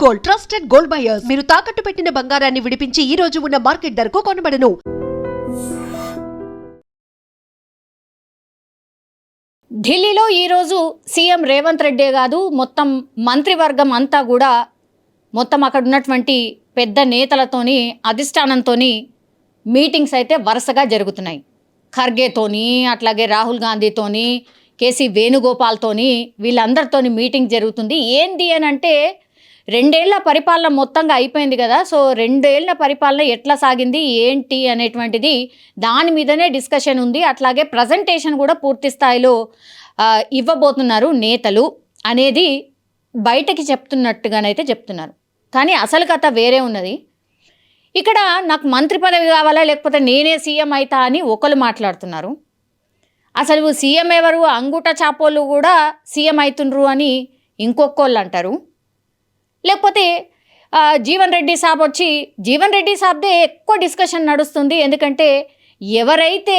Gold, trusted gold buyers. మీరు తాకట్టు పెట్టిన బంగారాన్ని విడిపించి ఈ రోజు ఉన్న మార్కెట్ ధరకు కొనబడను. ఢిల్లీలో ఈరోజు సీఎం రేవంత్ రెడ్డే కాదు, మొత్తం మంత్రివర్గం అంతా కూడా మొత్తం అక్కడ ఉన్నటువంటి పెద్ద నేతలతోని అధిష్టానంతోని మీటింగ్స్ అయితే వరుసగా జరుగుతున్నాయి. ఖర్గేతోని, అట్లాగే రాహుల్ గాంధీతోని, కేసీ వేణుగోపాల్తోని, వీళ్ళందరితోని మీటింగ్ జరుగుతుంది. ఏంది అని అంటే 2 ఏళ్ల పరిపాలన మొత్తంగా అయిపోయింది కదా. సో 2 ఏళ్ల పరిపాలన ఎట్లా సాగింది ఏంటి అనేటువంటిది దాని మీదనే డిస్కషన్ ఉంది. అట్లాగే ప్రజెంటేషన్ కూడా పూర్తి స్థాయిలో ఇవ్వబోతున్నారు నేతలు అనేది బయటకి చెప్తున్నట్టుగానైతే చెప్తున్నారు. కానీ అసలు కథ వేరే ఉన్నది. ఇక్కడ నాకు మంత్రి పదవి కావాలా లేకపోతే నేనే సీఎం అవుతా అని ఒకరు మాట్లాడుతున్నారు. అసలు సీఎం ఎవరు, అంగుట చాపోళ్ళు కూడా సీఎం అవుతుండ్రు అని ఇంకొకళ్ళు అంటారు. లేకపోతే జీవన్ రెడ్డి సాబ్ వచ్చి, జీవన్ రెడ్డి సాబ్దే ఎక్కువ డిస్కషన్ నడుస్తుంది. ఎందుకంటే ఎవరైతే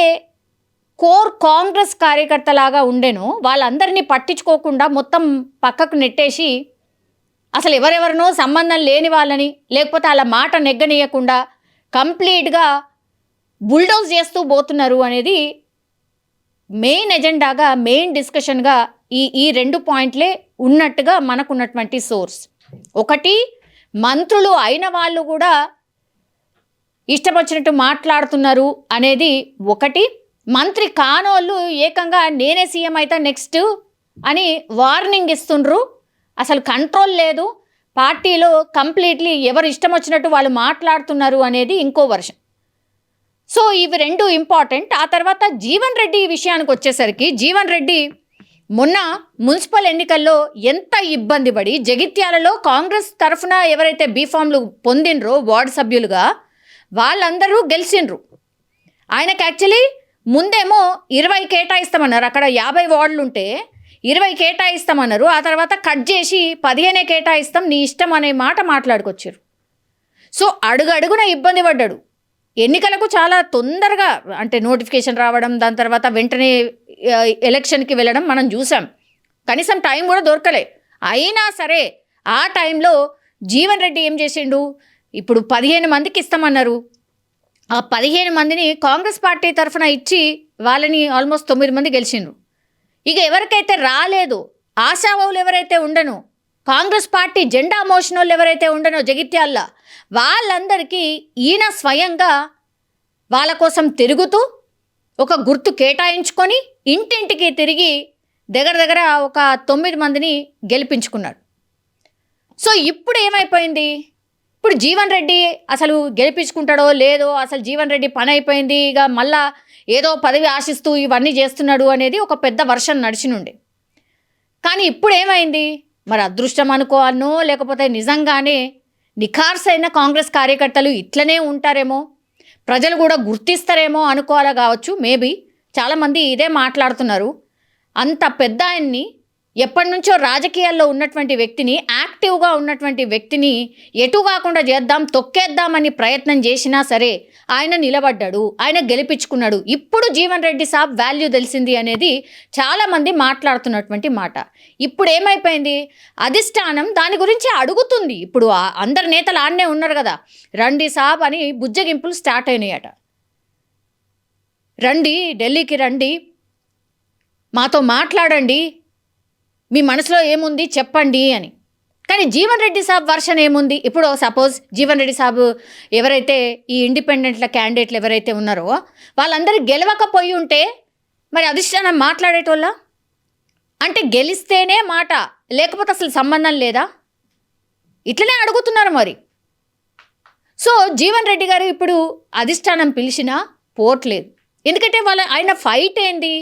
కోర్ కాంగ్రెస్ కార్యకర్తలాగా ఉండేనో వాళ్ళందరినీ పట్టించుకోకుండా మొత్తం పక్కకు నెట్టేసి అసలు ఎవరెవరినో సంబంధం లేని వాళ్ళని, లేకపోతే అలా మాట నెగ్గనీయకుండా కంప్లీట్గా బుల్డోజ్ చేస్తూ పోతున్నారు అనేది మెయిన్ ఎజెండాగా, మెయిన్ డిస్కషన్గా ఈ 2 పాయింట్లే ఉన్నట్టుగా మనకున్నటువంటి సోర్స్. ఒకటి, మంత్రులు అయిన వాళ్ళు కూడా ఇష్టం వచ్చినట్టు మాట్లాడుతున్నారు అనేది ఒకటి. మంత్రి కానోళ్ళు ఏకంగా నేనే సీఎం అయితే నెక్స్ట్ అని వార్నింగ్ ఇస్తుండ్రు. అసలు కంట్రోల్ లేదు పార్టీలో, కంప్లీట్లీ ఎవరు ఇష్టం వచ్చినట్టు వాళ్ళు మాట్లాడుతున్నారు అనేది ఇంకో వర్షన్. సో ఇవి 2 ఇంపార్టెంట్. ఆ తర్వాత జీవన్ రెడ్డి విషయానికి వచ్చేసరికి, జీవన్ రెడ్డి మొన్న మున్సిపల్ ఎన్నికల్లో ఎంత ఇబ్బంది పడి, జగిత్యాలలో కాంగ్రెస్ తరఫున ఎవరైతే బీఫామ్లు పొందినరో వార్డు సభ్యులుగా వాళ్ళందరూ గెలిచిండ్రు. ఆయనకు యాక్చువల్లీ ముందేమో 20 కేటాయిస్తామన్నారు. అక్కడ 50 వార్డులు ఉంటే 20 కేటాయిస్తామన్నారు. ఆ తర్వాత కట్ చేసి 15 కేటాయిస్తాం నీ ఇష్టం అనే మాట మాట్లాడుకొచ్చారు. సో అడుగడుగున ఇబ్బంది పడ్డాడు. ఎన్నికలకు చాలా తొందరగా అంటే నోటిఫికేషన్ రావడం, దాని తర్వాత వెంటనే ఎలక్షన్కి వెళ్ళడం మనం చూసాం. కనీసం టైం కూడా దొరకలే. అయినా సరే ఆ టైంలో జీవన్ రెడ్డి ఏం చేసిండు, ఇప్పుడు 15 మందికి ఇస్తామన్నారు. ఆ 15 మందిని కాంగ్రెస్ పార్టీ తరఫున ఇచ్చి వాళ్ళని ఆల్మోస్ట్ 9 మంది గెలిచిండ్రు. ఇక ఎవరికైతే రాలేదు, ఆశావాహులు ఎవరైతే ఉండనో, కాంగ్రెస్ పార్టీ జెండా మోసిన వాళ్ళు ఎవరైతే ఉండనో జగిత్యాల్లో, వాళ్ళందరికీ ఈయన స్వయంగా వాళ్ళ కోసం తిరుగుతూ ఒక గుర్తు కేటాయించుకొని ఇంటింటికి తిరిగి దగ్గర ఒక 9 మందిని గెలిపించుకున్నాడు. సో ఇప్పుడు ఏమైపోయింది, ఇప్పుడు జీవన్ రెడ్డి అసలు గెలిపించుకుంటాడో లేదో, అసలు జీవన్ రెడ్డి పని అయిపోయింది, ఇక మళ్ళా ఏదో పదవి ఆశిస్తూ ఇవన్నీ చేస్తున్నాడు అనేది ఒక పెద్ద వర్షన్ నడిచినుండే. కానీ ఇప్పుడు ఏమైంది, మరి అదృష్టం అనుకోవాలనో లేకపోతే నిజంగానే నిఖార్సైన కాంగ్రెస్ కార్యకర్తలు ఇట్లనే ఉంటారేమో, ప్రజలు కూడా గుర్తిస్తారేమో అనుకోవాలా కావచ్చు. మేబీ చాలామంది ఇదే మాట్లాడుతున్నారు. అంత పెద్ద ఆయన్ని, ఎప్పటి నుంచో రాజకీయాల్లో ఉన్నటువంటి వ్యక్తిని, యాక్టివ్గా ఉన్నటువంటి వ్యక్తిని ఎటు కాకుండా చేద్దాం, తొక్కేద్దామని ప్రయత్నం చేసినా సరే ఆయన నిలబడ్డాడు, ఆయన గెలిపించుకున్నాడు. ఇప్పుడు జీవన్ రెడ్డి సాబ్ వాల్యూ తెలిసింది అనేది చాలామంది మాట్లాడుతున్నటువంటి మాట. ఇప్పుడు ఏమైపోయింది, అధిష్టానం దాని గురించి అడుగుతుంది. ఇప్పుడు అందరు నేతలు ఆడనే ఉన్నారు కదా, రండి సాబ్ అని బుజ్జగింపులు స్టార్ట్ అయినాయట. రండి, ఢిల్లీకి రండి, మాతో మాట్లాడండి, మీ మనసులో ఏముంది చెప్పండి అని. కానీ జీవన్ రెడ్డి సాబ్ వర్షన్ ఏముంది, ఇప్పుడు సపోజ్ జీవన్ రెడ్డి సాబ్ ఎవరైతే ఈ ఇండిపెండెంట్ల క్యాండిడేట్లు ఎవరైతే ఉన్నారో వాళ్ళందరూ గెలవకపోయి ఉంటే మరి అధిష్టానం మాట్లాడేటోళ్ళ అంటే గెలిస్తేనే మాట, లేకపోతే అసలు సంబంధం లేదా, ఇట్లనే అడుగుతున్నారు మరి. సో జీవన్ రెడ్డి గారు ఇప్పుడు అధిష్టానం పిలిచినా పోవట్లేదు. ఎందుకంటే ఆయన ఫైట్ ఏంది,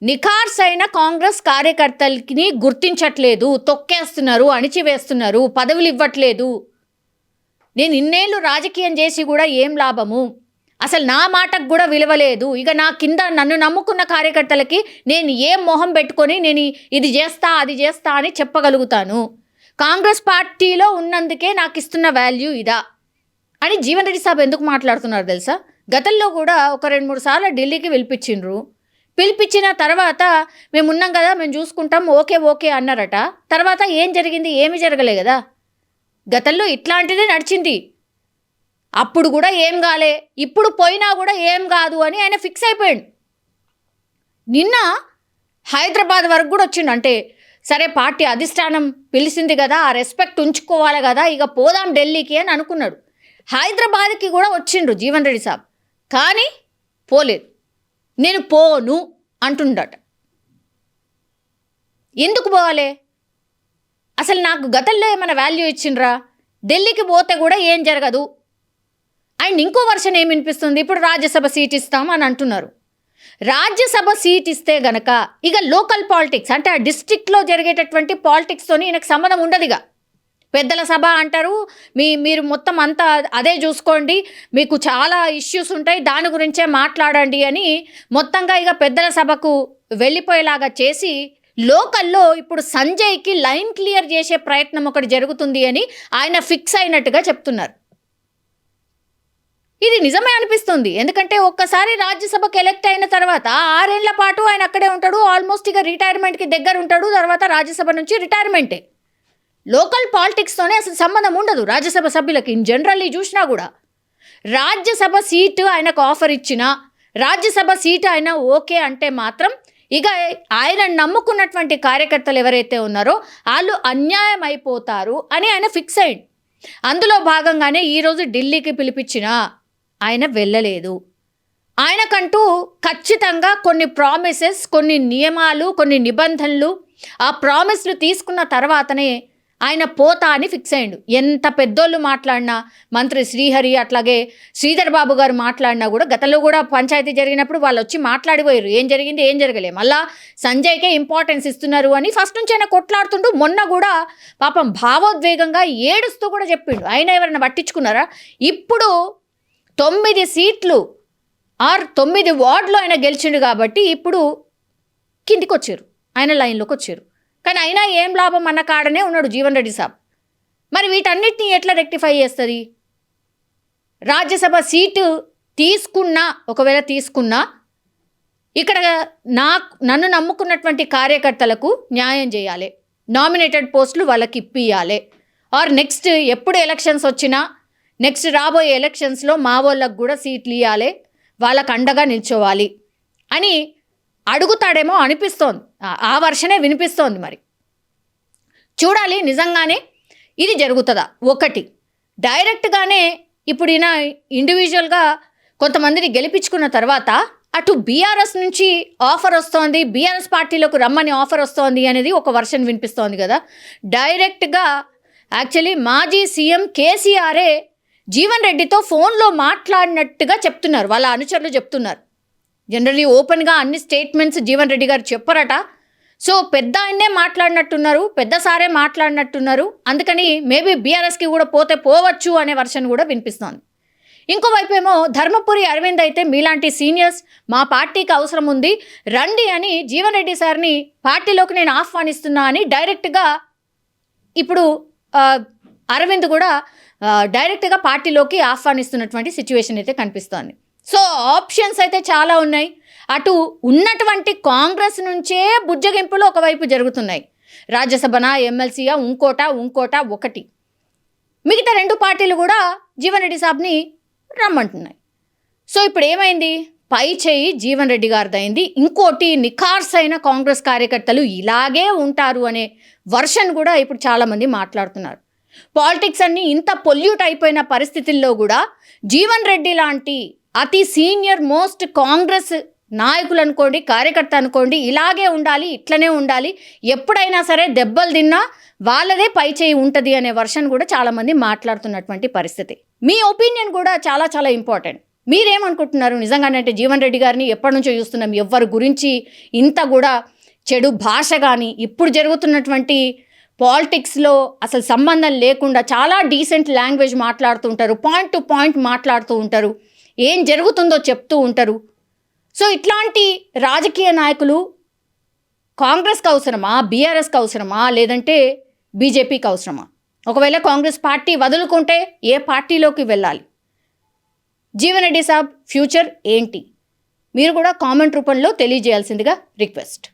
నిఖార్స్ అయిన కాంగ్రెస్ కార్యకర్తలకి గుర్తించట్లేదు, తొక్కేస్తున్నారు, అణిచివేస్తున్నారు, పదవులు ఇవ్వట్లేదు. నేను ఇన్నేళ్ళు రాజకీయం చేసి కూడా ఏం లాభము, అసలు నా మాటకు కూడా విలువలేదు. ఇక నా కింద నన్ను నమ్ముకున్న కార్యకర్తలకి నేను ఏం మొహం పెట్టుకొని నేను ఇది చేస్తా అది చేస్తా అని చెప్పగలుగుతాను, కాంగ్రెస్ పార్టీలో ఉన్నందుకే నాకు ఇస్తున్న వాల్యూ ఇదా అని జీవన్ రెడ్డి సాబ్ ఎందుకు మాట్లాడుతున్నారు తెలుసా. గతంలో కూడా ఒక 2-3 సార్లు ఢిల్లీకి పిలిపించిన తర్వాత మేము ఉన్నాం కదా, మేము చూసుకుంటాం, ఓకే ఓకే అన్నారట. తర్వాత ఏం జరిగింది, ఏమీ జరగలే కదా. గతంలో ఇట్లాంటిదే నడిచింది. అప్పుడు కూడా ఏం కాలే, ఇప్పుడు పోయినా కూడా ఏం కాదు అని ఆయన ఫిక్స్ అయిపోయాడు. నిన్న హైదరాబాద్ వరకు కూడా వచ్చిండు. అంటే సరే పార్టీ అధిష్టానం పిలిచింది కదా, ఆ రెస్పెక్ట్ ఉంచుకోవాలి కదా, ఇక పోదాం ఢిల్లీకి అని అనుకున్నాడు. హైదరాబాద్కి కూడా వచ్చిండ్రు జీవన్ రెడ్డి సాబ్, కానీ పోలేదు. నేను పోను అంటుండట. ఎందుకు పోవాలి? అసలు నాకు గతంలో ఏమైనా వాల్యూ ఇచ్చిండ్రా? ఢిల్లీకి పోతే కూడా ఏం జరగదు. అండ్ ఇంకో వర్షన్ ఏమి వినిపిస్తుంది, ఇప్పుడు రాజ్యసభ సీట్ ఇస్తాం అని అంటున్నారు. రాజ్యసభ సీట్ ఇస్తే గనక ఇక లోకల్ పాలిటిక్స్ అంటే ఆ డిస్ట్రిక్ట్లో జరిగేటటువంటి పాలిటిక్స్తోని ఈయనకు సంబంధం ఉండదు. ఇక పెద్దల సభ అంటారు, మీరు మొత్తం అంతా అదే చూసుకోండి, మీకు చాలా ఇష్యూస్ ఉంటాయి, దాని గురించే మాట్లాడండి అని మొత్తంగా ఇక పెద్దల సభకు వెళ్ళిపోయేలాగా చేసి లోకల్లో ఇప్పుడు సంజయ్కి లైన్ క్లియర్ చేసే ప్రయత్నం ఒకటి జరుగుతుంది అని ఆయన ఫిక్స్ అయినట్టుగా చెప్తున్నారు. ఇది నిజమే అనిపిస్తుంది. ఎందుకంటే ఒక్కసారి రాజ్యసభకు ఎలక్ట్ అయిన తర్వాత 6 ఏళ్ల పాటు ఆయన అక్కడే ఉంటాడు. ఆల్మోస్ట్ ఇక రిటైర్మెంట్కి దగ్గర ఉంటాడు. తర్వాత రాజ్యసభ నుంచి రిటైర్మెంటే. లోకల్ పాలిటిక్స్తోనే అసలు సంబంధం ఉండదు రాజ్యసభ సభ్యులకి. ఇన్ జనరల్లీ చూసినా కూడా రాజ్యసభ సీటు ఆయనకు ఆఫర్ ఇచ్చినా, రాజ్యసభ సీటు ఆయన ఓకే అంటే మాత్రం ఇక ఆయన నమ్ముకున్నటువంటి కార్యకర్తలు ఎవరైతే ఉన్నారో వాళ్ళు అన్యాయం అయిపోతారు అని ఆయన ఫిక్స్ అయ్యింది. అందులో భాగంగానే ఈరోజు ఢిల్లీకి పిలిపించిన ఆయన వెళ్ళలేదు. ఆయనకంటూ ఖచ్చితంగా కొన్ని ప్రామిసెస్, కొన్ని నియమాలు, కొన్ని నిబంధనలు, ఆ ప్రామిస్లు తీసుకున్న తర్వాతనే ఆయన పోతా అని ఫిక్స్ అయ్యిండు. ఎంత పెద్దోళ్ళు మాట్లాడినా, మంత్రి శ్రీహరి అట్లాగే శ్రీధర్ బాబు గారు మాట్లాడినా కూడా, గతంలో కూడా పంచాయతీ జరిగినప్పుడు వాళ్ళు వచ్చి మాట్లాడిపోయారు, ఏం జరిగింది ఏం జరగలే, మళ్ళా సంజయ్కే ఇంపార్టెన్స్ ఇస్తున్నారు అని ఫస్ట్ నుంచి ఆయన కొట్లాడుతుంటూ మొన్న కూడా పాపం భావోద్వేగంగా ఏడుస్తూ కూడా చెప్పిండు. ఆయన ఎవరైనా పట్టించుకున్నారా? ఇప్పుడు 9 సీట్లు 9 వార్డులో ఆయన గెలిచిండు కాబట్టి ఇప్పుడు కిందికి వచ్చారు, ఆయన లైన్లోకి వచ్చారు. కానీ అయినా ఏం లాభం అన్న కాడనే ఉన్నాడు జీవన్ రెడ్డి సాబ్. మరి వీటన్నిటిని ఎట్లా రెక్టిఫై చేస్తుంది? రాజ్యసభ సీటు ఒకవేళ తీసుకున్నా ఇక్కడ నన్ను నమ్ముకున్నటువంటి కార్యకర్తలకు న్యాయం చేయాలి, నామినేటెడ్ పోస్టులు వాళ్ళకి ఇప్పియాలి, ఆర్ నెక్స్ట్ ఎప్పుడు ఎలక్షన్స్ వచ్చినా నెక్స్ట్ రాబోయే ఎలక్షన్స్లో మా వాళ్ళకు కూడా సీట్లు ఇవ్వాలి, వాళ్ళకు అండగా నిల్చోవాలి అని అడుగుతాడేమో అనిపిస్తోంది. ఆ వర్షనే వినిపిస్తోంది. మరి చూడాలి నిజంగానే ఇది జరుగుతుందా. ఒకటి డైరెక్ట్గానే ఇప్పుడు ఈయన ఇండివిజువల్గా కొంతమందిని గెలిపించుకున్న తర్వాత అటు బీఆర్ఎస్ నుంచి ఆఫర్ వస్తోంది, బీఆర్ఎస్ పార్టీలోకి రమ్మని ఆఫర్ వస్తోంది అనేది ఒక వర్షన్ వినిపిస్తోంది కదా. డైరెక్ట్గా యాక్చువల్లీ మాజీ సీఎం కేసీఆరే జీవన్ రెడ్డితో ఫోన్లో మాట్లాడినట్టుగా చెప్తున్నారు, వాళ్ళ అనుచరులు చెప్తున్నారు. జనరల్లీ ఓపెన్గా అన్ని స్టేట్మెంట్స్ జీవన్ రెడ్డి గారు చెప్పరట. సో పెద్ద ఆయన్నే మాట్లాడినట్టున్నారు, పెద్ద సారే మాట్లాడినట్టున్నారు. అందుకని మేబీ బీఆర్ఎస్కి కూడా పోవచ్చు అనే వర్షన్ కూడా వినిపిస్తోంది. ఇంకోవైపు ఏమో ధర్మపురి అరవింద్ అయితే మీలాంటి సీనియర్స్ మా పార్టీకి అవసరం ఉంది, రండి అని జీవన్ రెడ్డి సార్ని పార్టీలోకి నేను ఆహ్వానిస్తున్నా అని డైరెక్ట్గా ఇప్పుడు అరవింద్ కూడా డైరెక్ట్గా పార్టీలోకి ఆహ్వానిస్తున్నటువంటి సిచ్యువేషన్ అయితే కనిపిస్తోంది. సో ఆప్షన్స్ అయితే చాలా ఉన్నాయి. అటు ఉన్నటువంటి కాంగ్రెస్ నుంచే బుజ్జగింపులు ఒకవైపు జరుగుతున్నాయి. రాజ్యసభనా, ఎమ్మెల్సీయా, ఇంకోట ఒకటి. మిగతా 2 పార్టీలు కూడా జీవన్ రెడ్డి సాబ్ని రమ్మంటున్నాయి. సో ఇప్పుడు ఏమైంది? పై చేయి జీవన్ రెడ్డి గారిదైంది. ఇంకోటి నిఖార్సైన కాంగ్రెస్ కార్యకర్తలు ఇలాగే ఉంటారు అనే వర్షన్ కూడా ఇప్పుడు చాలామంది మాట్లాడుతున్నారు. పాలిటిక్స్ అన్నీ ఇంత పొల్యూట్ అయిపోయిన పరిస్థితుల్లో కూడా జీవన్ రెడ్డి లాంటి అతి సీనియర్ మోస్ట్ కాంగ్రెస్ నాయకులు అనుకోండి, కార్యకర్త అనుకోండి, ఇలాగే ఉండాలి, ఇట్లనే ఉండాలి, ఎప్పుడైనా సరే దెబ్బలు తిన్నా వాళ్ళదే పై చేయి ఉంటుంది అనే వర్షన్ కూడా చాలామంది మాట్లాడుతున్నటువంటి పరిస్థితి. మీ ఒపీనియన్ కూడా చాలా చాలా ఇంపార్టెంట్. మీరేమనుకుంటున్నారు? నిజంగానంటే జీవన్ రెడ్డి గారిని ఎప్పటి నుంచో చూస్తున్నాం, ఎవరి గురించి ఇంత కూడా చెడు భాష కానీ, ఇప్పుడు జరుగుతున్నటువంటి పాలిటిక్స్లో అసలు సంబంధం లేకుండా చాలా డీసెంట్ లాంగ్వేజ్ మాట్లాడుతూ ఉంటారు, పాయింట్ టు పాయింట్ మాట్లాడుతూ ఉంటారు, ఏం జరుగుతుందో చెప్తూ ఉంటారు. సో ఇట్లాంటి రాజకీయ నాయకులు కాంగ్రెస్కి అవసరమా, బీఆర్ఎస్కి అవసరమా, లేదంటే బీజేపీకి అవసరమా? ఒకవేళ కాంగ్రెస్ పార్టీ వదులుకుంటే ఏ పార్టీలోకి వెళ్ళాలి? జీవన్ రెడ్డి సాబ్ ఫ్యూచర్ ఏంటి? మీరు కూడా కామెంట్ రూపంలో తెలియజేయాల్సిందిగా రిక్వెస్ట్.